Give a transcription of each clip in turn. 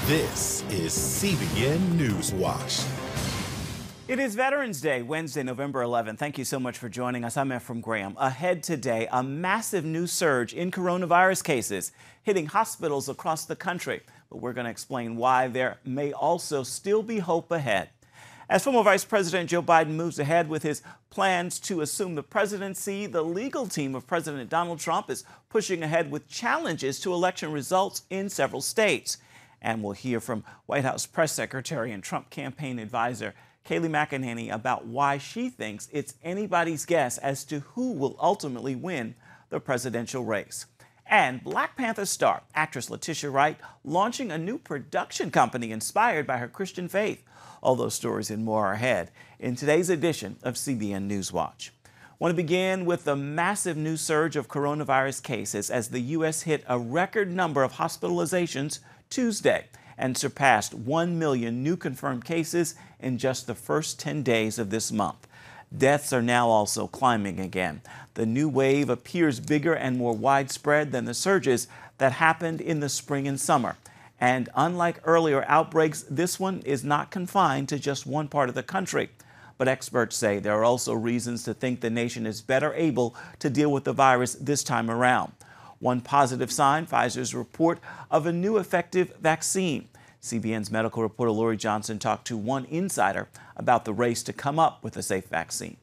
This is CBN NewsWatch. It is Veterans Day, Wednesday, November 11th. Thank you so much for joining us. I'm Ephraim Graham. Ahead today, a massive new surge in coronavirus cases hitting hospitals across the country. But we're going to explain why there may also still be hope ahead. As former Vice President Joe Biden moves ahead with his plans to assume the presidency, the legal team of President Donald Trump is pushing ahead with challenges to election results in several states. And we'll hear from White House Press Secretary and Trump campaign advisor Kayleigh McEnany about why she thinks it's anybody's guess as to who will ultimately win the presidential race. And Black Panther star, actress Letitia Wright, launching a new production company inspired by her Christian faith. All those stories and more are ahead in today's edition of CBN NewsWatch. I want to begin with the massive new surge of coronavirus cases as the U.S. hit a record number of hospitalizations Tuesday and surpassed 1 million new confirmed cases in just the first 10 days of this month. Deaths are now also climbing again. The new wave appears bigger and more widespread than the surges that happened in the spring and summer. And unlike earlier outbreaks, this one is not confined to just one part of the country. But experts say there are also reasons to think the nation is better able to deal with the virus this time around. One positive sign, Pfizer's report of a new effective vaccine. CBN's medical reporter Lori Johnson talked to one insider about the race to come up with a safe vaccine.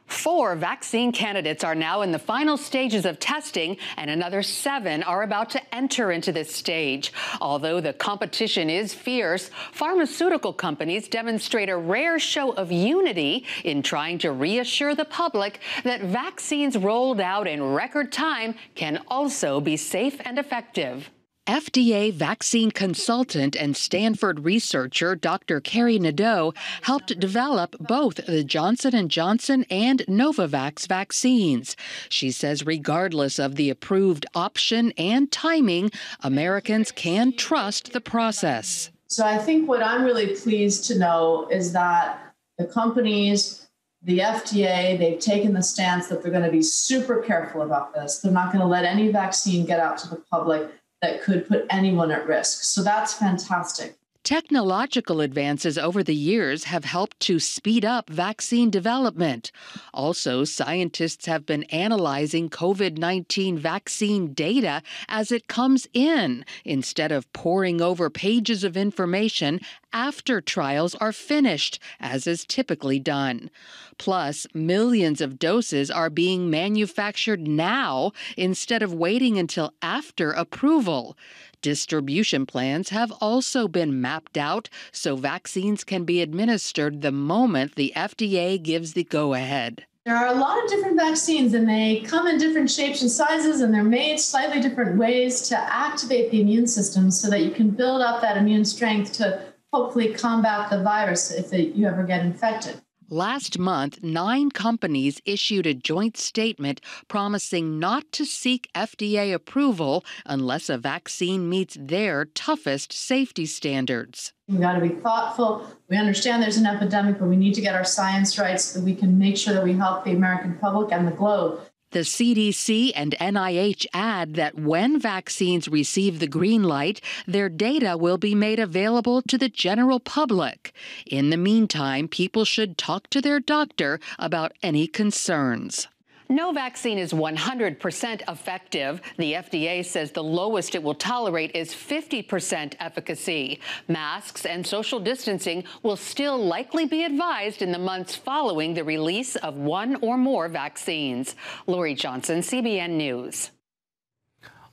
4 vaccine candidates are now in the final stages of testing, and another 7 are about to enter into this stage. Although the competition is fierce, pharmaceutical companies demonstrate a rare show of unity in trying to reassure the public that vaccines rolled out in record time can also be safe and effective. FDA vaccine consultant and Stanford researcher Dr. Carrie Nadeau helped develop both the Johnson & Johnson and Novavax vaccines. She says regardless of the approved option and timing, Americans can trust the process. So I think what I'm really pleased to know is that the companies, the FDA, they've taken the stance that they're going to be super careful about this. They're not going to let any vaccine get out to the public that could put anyone at risk. So that's fantastic. Technological advances over the years have helped to speed up vaccine development. Also, scientists have been analyzing COVID-19 vaccine data as it comes in, instead of poring over pages of information after trials are finished, as is typically done. Plus, millions of doses are being manufactured now instead of waiting until after approval. Distribution plans have also been mapped out so vaccines can be administered the moment the FDA gives the go-ahead. There are a lot of different vaccines, and they come in different shapes and sizes, and they're made slightly different ways to activate the immune system so that you can build up that immune strength to hopefully combat the virus if you ever get infected. Last month, 9 companies issued a joint statement promising not to seek FDA approval unless a vaccine meets their toughest safety standards. We've got to be thoughtful. We understand there's an epidemic, but we need to get our science right so that we can make sure that we help the American public and the globe. The CDC and NIH add that when vaccines receive the green light, their data will be made available to the general public. In the meantime, people should talk to their doctor about any concerns. No vaccine is 100% effective. The FDA says the lowest it will tolerate is 50% efficacy. Masks and social distancing will still likely be advised in the months following the release of 1 or more vaccines. Lori Johnson, CBN News.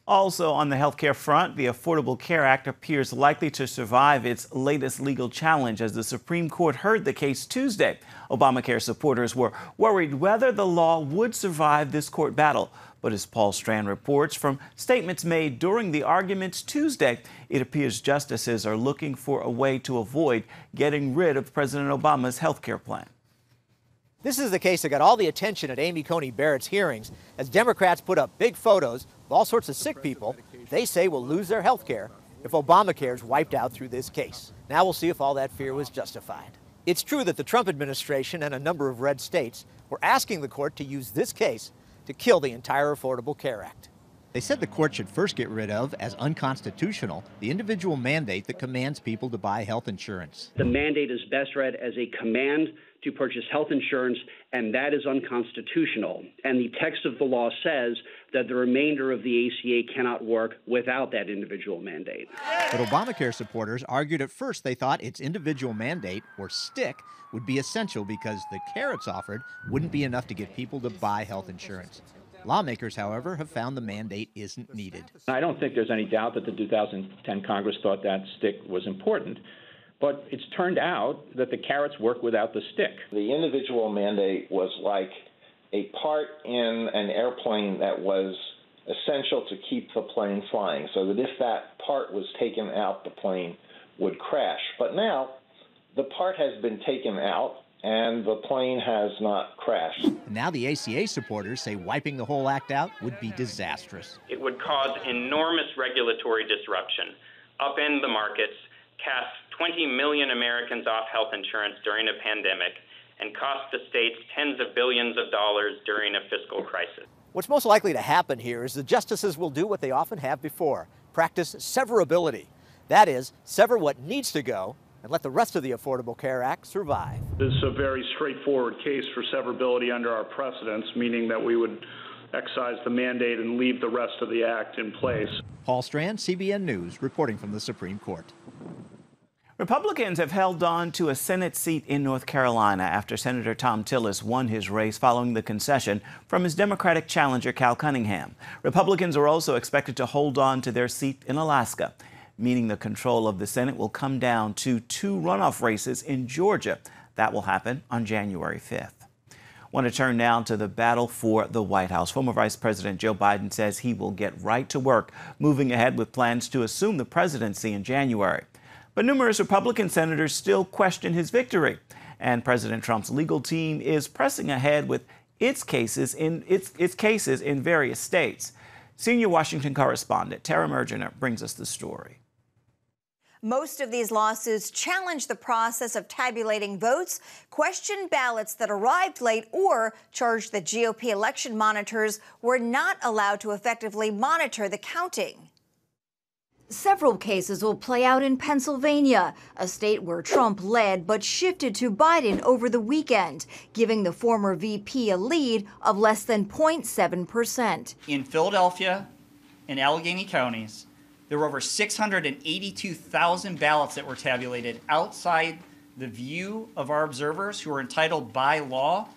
Also on the healthcare front, the Affordable Care Act appears likely to survive its latest legal challenge as the Supreme Court heard the case Tuesday. Obamacare supporters were worried whether the law would survive this court battle. But as Paul Strand reports from statements made during the arguments Tuesday, it appears justices are looking for a way to avoid getting rid of President Obama's healthcare plan. This is the case that got all the attention at Amy Coney Barrett's hearings as Democrats put up big photos of all sorts of sick people they say will lose their health care if Obamacare is wiped out through this case. Now we'll see if all that fear was justified. It's true that the Trump administration and a number of red states were asking the court to use this case to kill the entire Affordable Care Act. They said the court should first get rid of, as unconstitutional, the individual mandate that commands people to buy health insurance. The mandate is best read as a command to purchase health insurance, and that is unconstitutional. And the text of the law says that the remainder of the ACA cannot work without that individual mandate. But Obamacare supporters argued at first they thought its individual mandate, or stick, would be essential because the carrots offered wouldn't be enough to get people to buy health insurance. Lawmakers, however, have found the mandate isn't needed. I don't think there's any doubt that the 2010 Congress thought that stick was important, but it's turned out that the carrots work without the stick. The individual mandate was like a part in an airplane that was essential to keep the plane flying, so that if that part was taken out, the plane would crash. But now the part has been taken out, and the plane has not crashed. Now the ACA supporters say wiping the whole act out would be disastrous. It would cause enormous regulatory disruption, upend the markets, cast 20 million Americans off health insurance during a pandemic, and cost the states tens of billions of dollars during a fiscal crisis. What's most likely to happen here is the justices will do what they often have before, practice severability. That is, sever what needs to go and let the rest of the Affordable Care Act survive. This is a very straightforward case for severability under our precedents, meaning that we would excise the mandate and leave the rest of the act in place. Paul Strand, CBN News, reporting from the Supreme Court. Republicans have held on to a Senate seat in North Carolina after Senator Thom Tillis won his race following the concession from his Democratic challenger Cal Cunningham. Republicans are also expected to hold on to their seat in Alaska, meaning the control of the Senate will come down to 2 runoff races in Georgia. That will happen on January 5th. I want to turn now to the battle for the White House. Former Vice President Joe Biden says he will get right to work, moving ahead with plans to assume the presidency in January. But numerous Republican senators still question his victory, and President Trump's legal team is pressing ahead with its cases in various states. Senior Washington correspondent Tara Mergener brings us the story. Most of these lawsuits challenge the process of tabulating votes, question ballots that arrived late, or charge that GOP election monitors were not allowed to effectively monitor the counting. Several cases will play out in Pennsylvania, a state where Trump led but shifted to Biden over the weekend, giving the former VP a lead of less than 0.7%. In Philadelphia and Allegheny counties, there were over 682,000 ballots that were tabulated outside the view of our observers who are entitled by law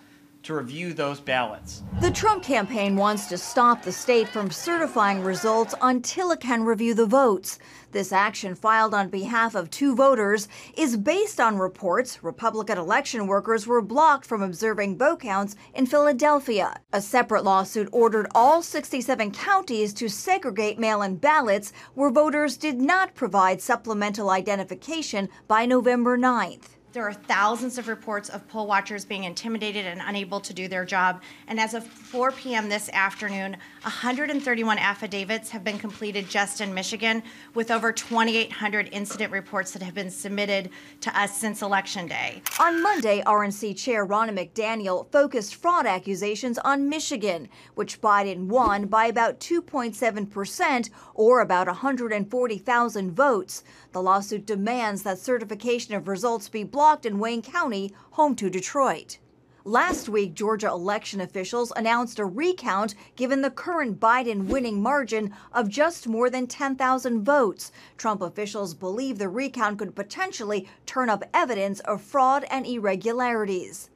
to review those ballots. The Trump campaign wants to stop the state from certifying results until it can review the votes. This action, filed on behalf of 2 voters, is based on reports Republican election workers were blocked from observing vote counts in Philadelphia. A separate lawsuit ordered all 67 counties to segregate mail-in ballots where voters did not provide supplemental identification by November 9th. There are thousands of reports of poll watchers being intimidated and unable to do their job. And as of 4 p.m. this afternoon, 131 affidavits have been completed just in Michigan, with over 2,800 incident reports that have been submitted to us since Election Day. On Monday, RNC Chair Ronna McDaniel focused fraud accusations on Michigan, which Biden won by about 2.7%, or about 140,000 votes. The lawsuit demands that certification of results be blocked in Wayne County, home to Detroit. Last week, Georgia election officials announced a recount given the current Biden winning margin of just more than 10,000 votes. Trump officials believe the recount could potentially turn up evidence of fraud and irregularities.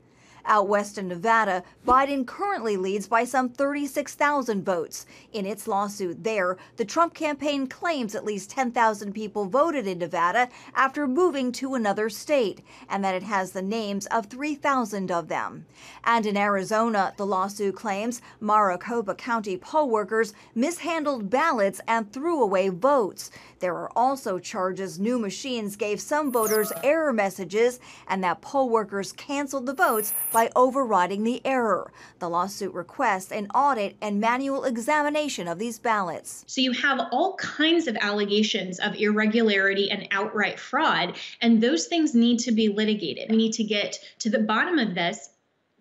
Out west in Nevada, Biden currently leads by some 36,000 votes. In its lawsuit there, the Trump campaign claims at least 10,000 people voted in Nevada after moving to another state, and that it has the names of 3,000 of them. And in Arizona, the lawsuit claims Maricopa County poll workers mishandled ballots and threw away votes. There are also charges new machines gave some voters error messages and that poll workers canceled the votes by overriding the error. The lawsuit requests an audit and manual examination of these ballots. So you have all kinds of allegations of irregularity and outright fraud, and those things need to be litigated. We need to get to the bottom of this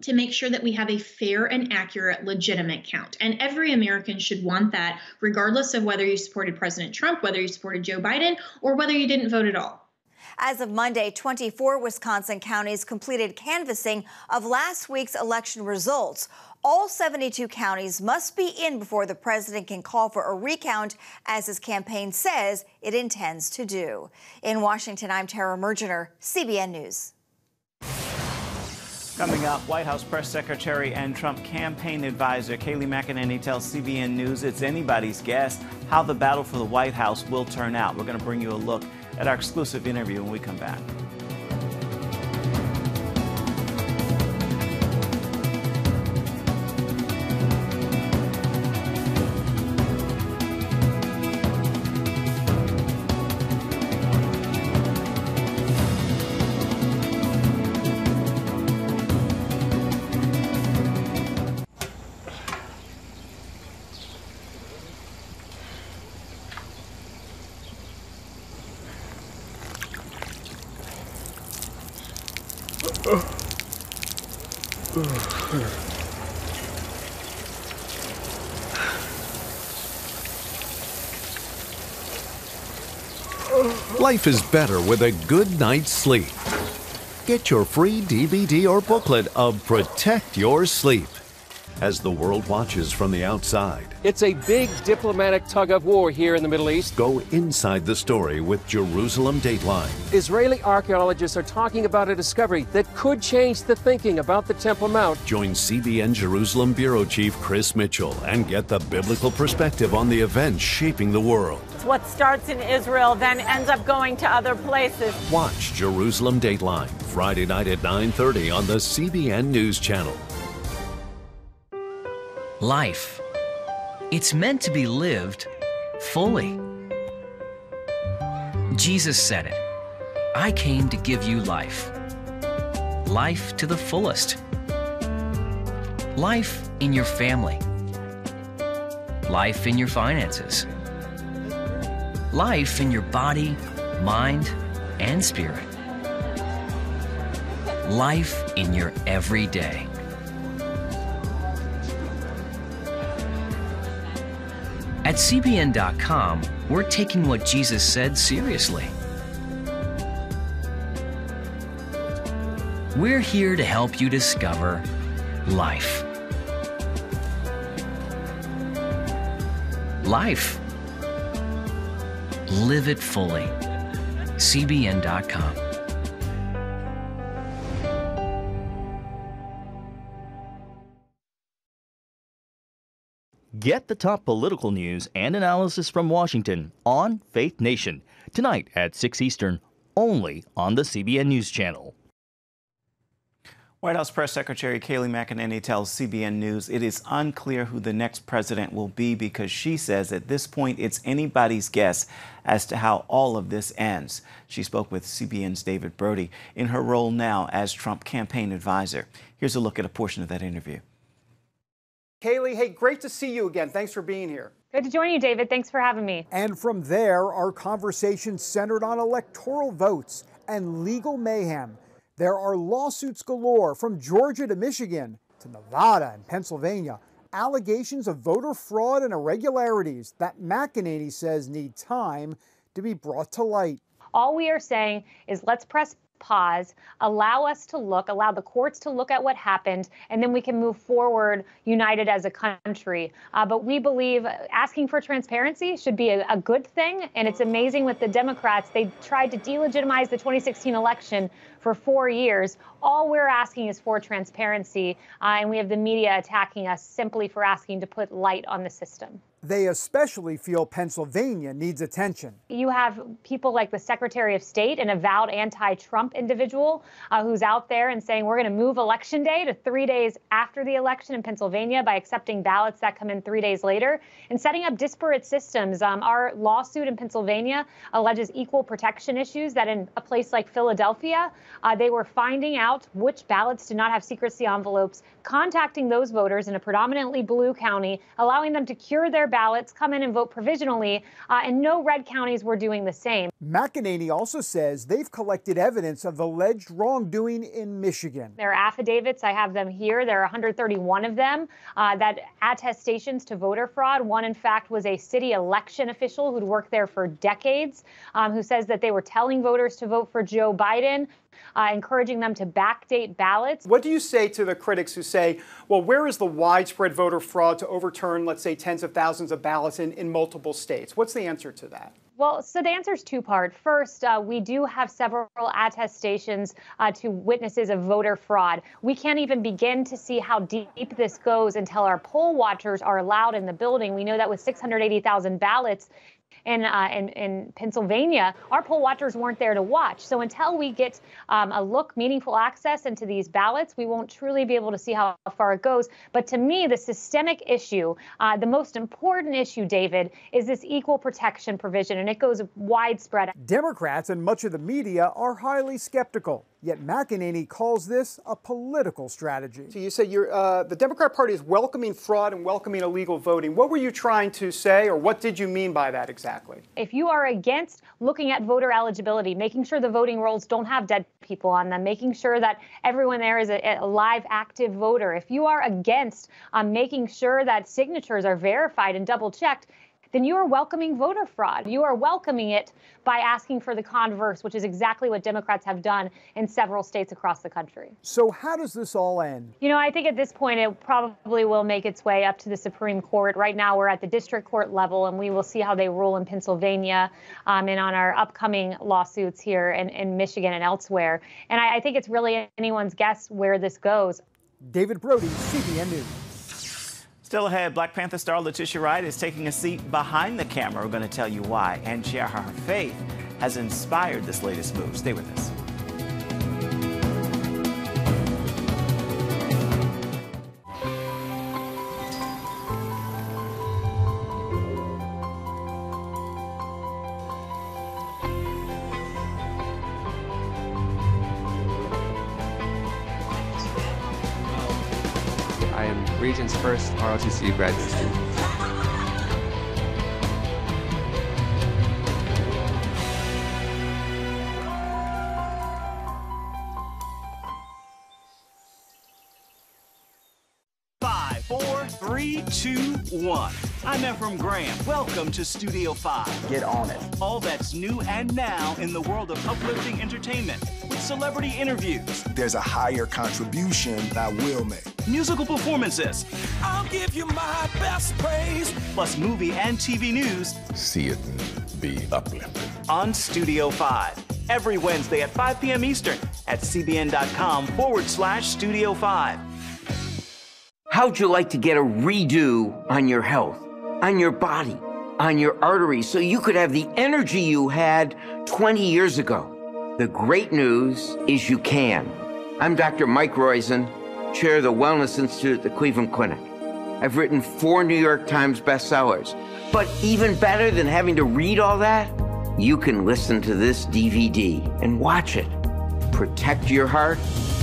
to make sure that we have a fair and accurate, legitimate count. And every American should want that, regardless of whether you supported President Trump, whether you supported Joe Biden, or whether you didn't vote at all. As of Monday, 24 Wisconsin counties completed canvassing of last week's election results. All 72 counties must be in before the president can call for a recount, as his campaign says it intends to do. In Washington, I'm Tara Mergener, CBN News. Coming up, White House Press Secretary and Trump campaign advisor Kayleigh McEnany tells CBN News it's anybody's guess how the battle for the White House will turn out. We're going to bring you a look at our exclusive interview when we come back. Life is better with a good night's sleep. Get your free DVD or booklet of Protect Your Sleep as the world watches from the outside. It's a big diplomatic tug of war here in the Middle East. Go inside the story with Jerusalem Dateline. Israeli archaeologists are talking about a discovery that could change the thinking about the Temple Mount. Join CBN Jerusalem Bureau Chief Chris Mitchell and get the biblical perspective on the events shaping the world. What starts in Israel then ends up going to other places. Watch Jerusalem Dateline Friday night at 9:30 on the CBN News Channel. Life. It's meant to be lived fully. Jesus said it. I came to give you life. Life to the fullest. Life in your family. Life in your finances. Life in your body, mind, and spirit. Life in your everyday. At CBN.com, we're taking what Jesus said seriously. We're here to help you discover life. Life. Live it fully. CBN.com. Get the top political news and analysis from Washington on Faith Nation, tonight at 6 Eastern, only on the CBN News Channel. White House Press Secretary Kayleigh McEnany tells CBN News it is unclear who the next president will be because she says at this point it's anybody's guess as to how all of this ends. She spoke with CBN's David Brody in her role now as Trump campaign advisor. Here's a look at a portion of that interview. Kayleigh, hey, great to see you again. Thanks for being here. Good to join you, David. Thanks for having me. And from there, our conversation centered on electoral votes and legal mayhem. There are lawsuits galore from Georgia to Michigan to Nevada and Pennsylvania. Allegations of voter fraud and irregularities that McEnany says need time to be brought to light. All we are saying is let's press pause, allow the courts to look at what happened, and then we can move forward united as a country. But we believe asking for transparency should be a good thing. And it's amazing with the Democrats, they tried to delegitimize the 2016 election for 4 years. All we're asking is for transparency, and we have the media attacking us simply for asking to put light on the system. They especially feel Pennsylvania needs attention. You have people like the Secretary of State, an avowed anti-Trump individual who's out there and saying we're going to move Election Day to 3 days after the election in Pennsylvania by accepting ballots that come in 3 days later and setting up disparate systems. Our lawsuit in Pennsylvania alleges equal protection issues that in a place like Philadelphia, they were finding out which ballots did not have secrecy envelopes, contacting those voters in a predominantly blue county, allowing them to cure their ballots, come in and vote provisionally, and no red counties were doing the same. McEnany also says they've collected evidence of alleged wrongdoing in Michigan. There are affidavits. I have them here. There are 131 of them that attestations to voter fraud. One, in fact, was a city election official who'd worked there for decades, who says that they were telling voters to vote for Joe Biden, encouraging them to backdate ballots. What do you say to the critics who say, well, where is the widespread voter fraud to overturn, let's say, tens of thousands of ballots in multiple states? What's the answer to that? Well, so the answer is two-part. First, we do have several attestations to witnesses of voter fraud. We can't even begin to see how deep this goes until our poll watchers are allowed in the building. We know that with 680,000 ballots in Pennsylvania, our poll watchers weren't there to watch. So until we get meaningful access into these ballots, we won't truly be able to see how far it goes. But to me, the systemic issue, the most important issue, David, is this equal protection provision, and it goes widespread. Democrats and much of the media are highly skeptical. Yet McEnany calls this a political strategy. So you say the Democrat Party is welcoming fraud and welcoming illegal voting. What were you trying to say, or what did you mean by that exactly? If you are against looking at voter eligibility, making sure the voting rolls don't have dead people on them, making sure that everyone there is a live, active voter, if you are against making sure that signatures are verified and double-checked, then you are welcoming voter fraud. You are welcoming it by asking for the converse, which is exactly what Democrats have done in several states across the country. So how does this all end? You know, I think at this point it probably will make its way up to the Supreme Court. Right now we're at the district court level, and we will see how they rule in Pennsylvania and on our upcoming lawsuits here in Michigan and elsewhere. And I think it's really anyone's guess where this goes. David Brody, CBN News. Still ahead, Black Panther star Letitia Wright is taking a seat behind the camera. We're going to tell you why and share how her faith has inspired this latest move. Stay with us. I am Region's first ROTC graduate student. Five, four, three, two, one. I'm Ephraim Graham. Welcome to Studio 5. Get on it. All that's new and now in the world of uplifting entertainment with celebrity interviews. There's a higher contribution I will make. Musical performances. I'll give you my best praise. Plus movie and TV news. See it and be uplifted. On Studio 5. Every Wednesday at 5 p.m. Eastern at cbn.com/Studio 5. How'd you like to get a redo on your health, on your body, on your arteries, so you could have the energy you had 20 years ago? The great news is you can. I'm Dr. Mike ROIZEN, chair of the Wellness Institute at the Cleveland Clinic. I've written 4 New York Times bestsellers. But even better than having to read all that, you can listen to this DVD and watch it. Protect your heart?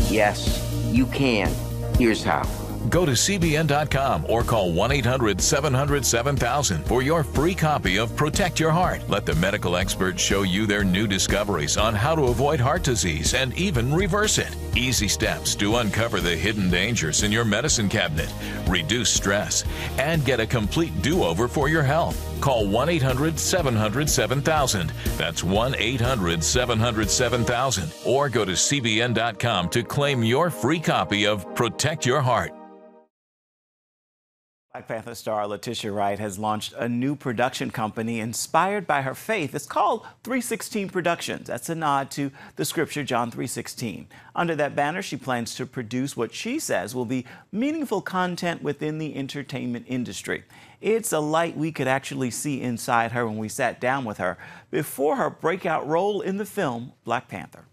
Yes, you can. Here's how. Go to CBN.com or call 1-800-700-7000 for your free copy of Protect Your Heart. Let the medical experts show you their new discoveries on how to avoid heart disease and even reverse it. Easy steps to uncover the hidden dangers in your medicine cabinet, reduce stress, and get a complete do-over for your health. Call 1-800-700-7000. That's 1-800-700-7000. Or go to CBN.com to claim your free copy of Protect Your Heart. Black Panther star Letitia Wright has launched a new production company inspired by her faith. It's called 316 Productions. That's a nod to the scripture John 3:16. Under that banner, she plans to produce what she says will be meaningful content within the entertainment industry. It's a light we could actually see inside her when we sat down with her before her breakout role in the film Black Panther.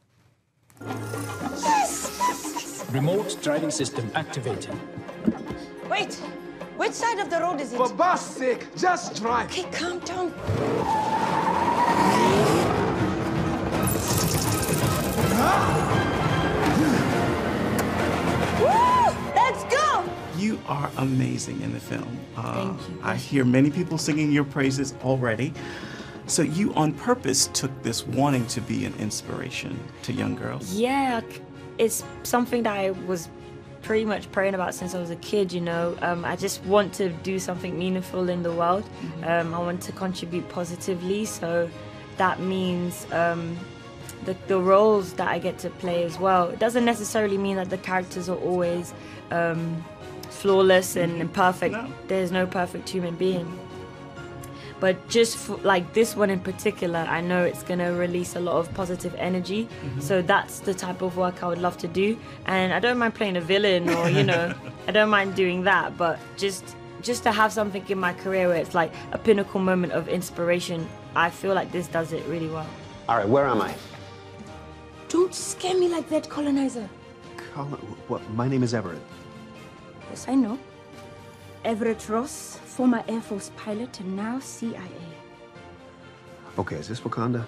Remote driving system activated. Wait! Which side of the road is it? For God's sake, just drive. Okay, calm down. Woo! Let's go! You are amazing in the film. Thank you. I hear many people singing your praises already. So you on purpose took this wanting to be an inspiration to young girls? Yeah, it's something that I was pretty much praying about since I was a kid, you know. I just want to do something meaningful in the world. I want to contribute positively, so that means the roles that I get to play as well. It doesn't necessarily mean that the characters are always flawless and perfect. No. There's no perfect human being. But just for, like this one in particular, I know it's going to release a lot of positive energy. So that's the type of work I would love to do. And I don't mind playing a villain or, you know, I don't mind doing that. But just to have something in my career where it's like a pinnacle moment of inspiration, I feel like this does it really well. All right, where am I? Don't scare me like that, colonizer. What? My name is Everett. Yes, I know. Everett Ross, former Air Force pilot and now CIA. Okay, is this Wakanda?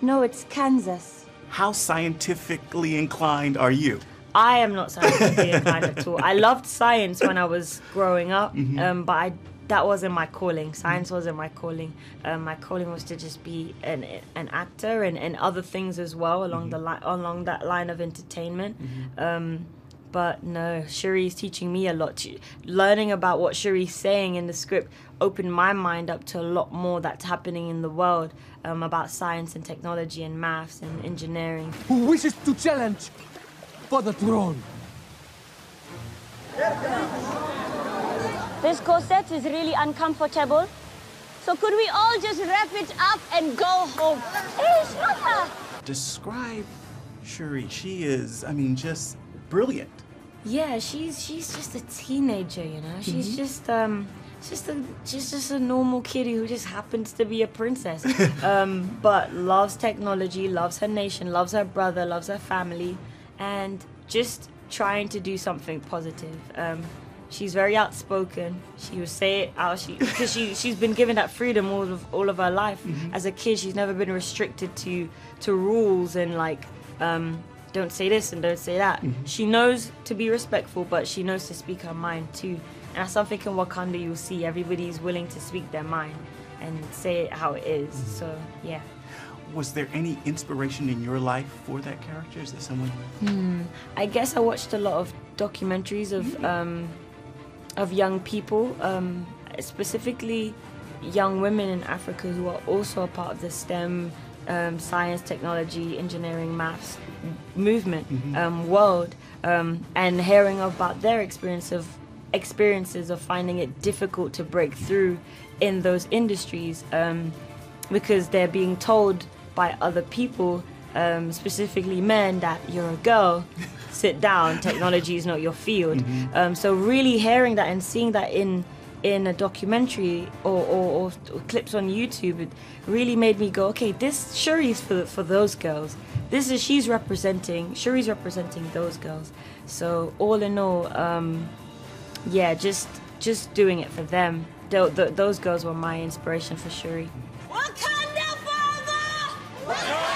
No, it's Kansas. How scientifically inclined are you? I am not scientifically inclined at all. I loved science when I was growing up, but that wasn't my calling. Science wasn't my calling. My calling was to just be an actor and other things as well along along that line of entertainment. But no, Shuri's teaching me a lot. Learning about what Shuri's saying in the script opened my mind up to a lot more that's happening in the world about science and technology and maths and engineering. Who wishes to challenge for the throne? This corset is really uncomfortable. So could we all just wrap it up and go home? Hey, Shaka! Describe Shuri. She is, I mean, just brilliant. Yeah, she's just a teenager, you know. She's just a normal kid who just happens to be a princess, but loves technology, loves her nation, loves her brother, loves her family, and just trying to do something positive. She's very outspoken. She would say it out because she's been given that freedom all of her life. As a kid, she's never been restricted to rules and like. Don't say this and don't say that. She knows to be respectful, but she knows to speak her mind too. And that's something in Wakanda you'll see. Everybody's willing to speak their mind and say it how it is. So, yeah. Was there any inspiration in your life for that character? Is there someone? I guess I watched a lot of documentaries of young people, specifically young women in Africa who are also a part of the STEM science, technology, engineering, maths movement world, and hearing about their experiences of finding it difficult to break through in those industries because they're being told by other people, specifically men, that you're a girl, sit down, technology is not your field. So really hearing that and seeing that in a documentary or clips on YouTube, it really made me go, okay, this Shuri's for those girls. Shuri's representing those girls. So all in all, yeah, just doing it for them. Those girls were my inspiration for Shuri. Wakanda forever!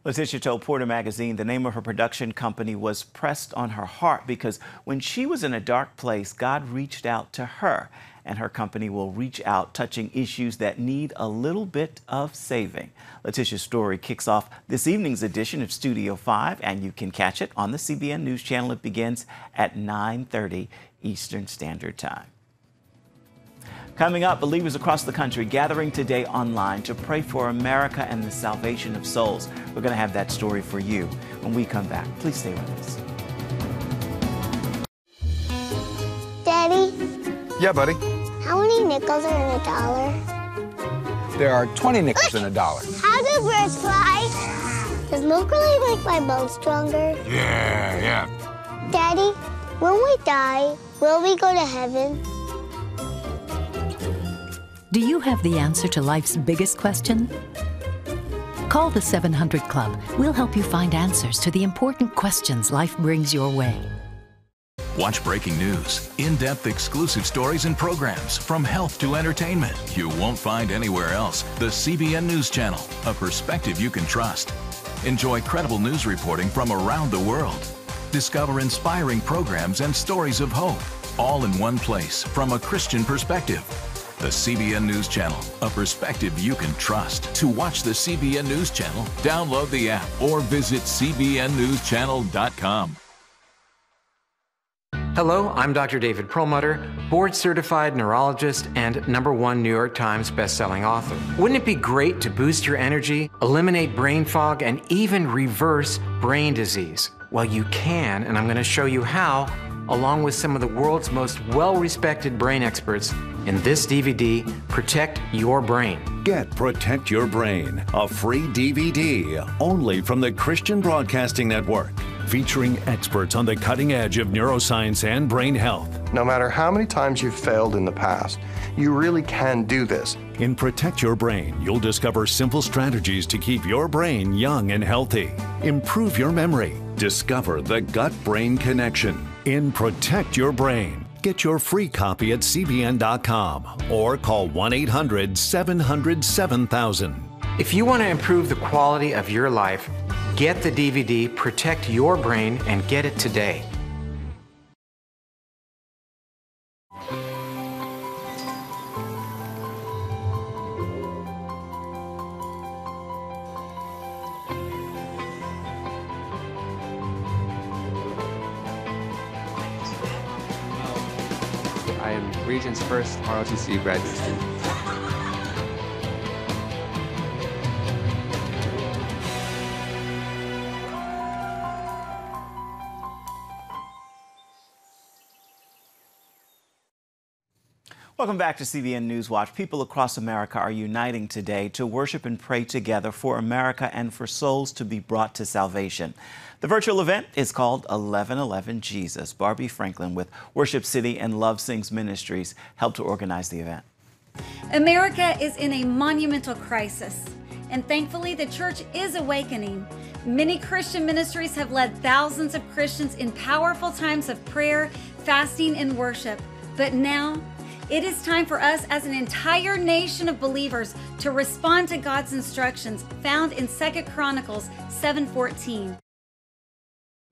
Letitia told Porter Magazine the name of her production company was pressed on her heart because when she was in a dark place, God reached out to her, and her company will reach out touching issues that need a little bit of saving. Letitia's story kicks off this evening's edition of Studio 5, and you can catch it on the CBN News Channel. It begins at 9:30 Eastern Standard Time. Coming up, believers across the country gathering today online to pray for America and the salvation of souls. We're going to have that story for you when we come back. Please stay with us. Daddy? Yeah, buddy? How many nickels are in a dollar? There are 20 nickels in a dollar. How do birds fly? Does milk really make my bones stronger? Yeah. Daddy, when we die, will we go to heaven? Do you have the answer to life's biggest question? Call the 700 Club. We'll help you find answers to the important questions life brings your way. Watch breaking news, in-depth exclusive stories and programs from health to entertainment you won't find anywhere else. The CBN News Channel, a perspective you can trust. Enjoy credible news reporting from around the world. Discover inspiring programs and stories of hope, all in one place from a Christian perspective. The CBN News Channel, a perspective you can trust. To watch the CBN News Channel, download the app or visit cbnnewschannel.com. Hello, I'm Dr. David Perlmutter, board-certified neurologist and #1 New York Times bestselling author. Wouldn't it be great to boost your energy, eliminate brain fog, and even reverse brain disease? Well, you can, and I'm going to show you how, along with some of the world's most well-respected brain experts in this DVD, Protect Your Brain. Get Protect Your Brain, a free DVD only from the Christian Broadcasting Network, featuring experts on the cutting edge of neuroscience and brain health. No matter how many times you've failed in the past, you really can do this. In Protect Your Brain, you'll discover simple strategies to keep your brain young and healthy. Improve your memory. Discover the gut-brain connection. In Protect Your Brain, get your free copy at cbn.com or call 1-800-700-7000. If you want to improve the quality of your life, get the DVD Protect Your Brain and get it today. I am Region's first ROTC graduate student. Welcome back to CBN NewsWatch. People across America are uniting today to worship and pray together for America and for souls to be brought to salvation. The virtual event is called 1111 Jesus. Barbie Franklin with Worship City and Love Sings Ministries helped to organize the event. America is in a monumental crisis, and thankfully the church is awakening. Many Christian ministries have led thousands of Christians in powerful times of prayer, fasting, and worship. But now, it is time for us as an entire nation of believers to respond to God's instructions found in 2 Chronicles 7:14.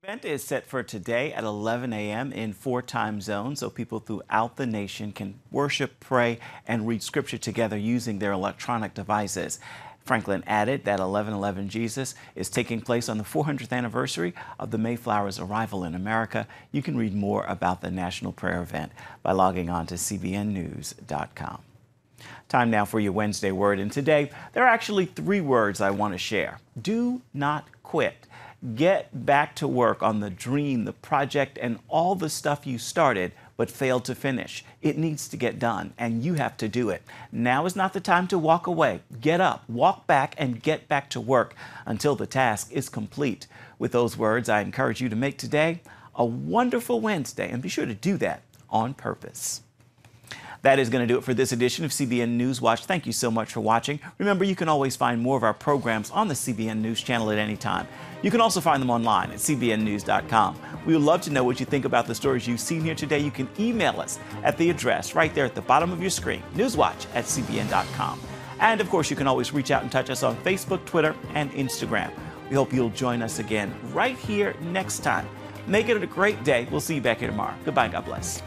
The event is set for today at 11 a.m. in 4 time zones, so people throughout the nation can worship, pray, and read scripture together using their electronic devices. Franklin added that 1111 Jesus is taking place on the 400th anniversary of the Mayflower's arrival in America. You can read more about the National Prayer Event by logging on to cbnnews.com. Time now for your Wednesday word, and today there are actually 3 words I want to share. Do not quit. Get back to work on the dream, the project, and all the stuff you started but failed to finish. It needs to get done, and you have to do it. Now is not the time to walk away. Get up, walk back, and get back to work until the task is complete. With those words, I encourage you to make today a wonderful Wednesday, and be sure to do that on purpose. That is going to do it for this edition of CBN NewsWatch. Thank you so much for watching. Remember, you can always find more of our programs on the CBN News Channel at any time. You can also find them online at cbnnews.com. We would love to know what you think about the stories you've seen here today. You can email us at the address right there at the bottom of your screen, newswatch@cbn.com. And of course, you can always reach out and touch us on Facebook, Twitter, and Instagram. We hope you'll join us again right here next time. Make it a great day. We'll see you back here tomorrow. Goodbye. God bless.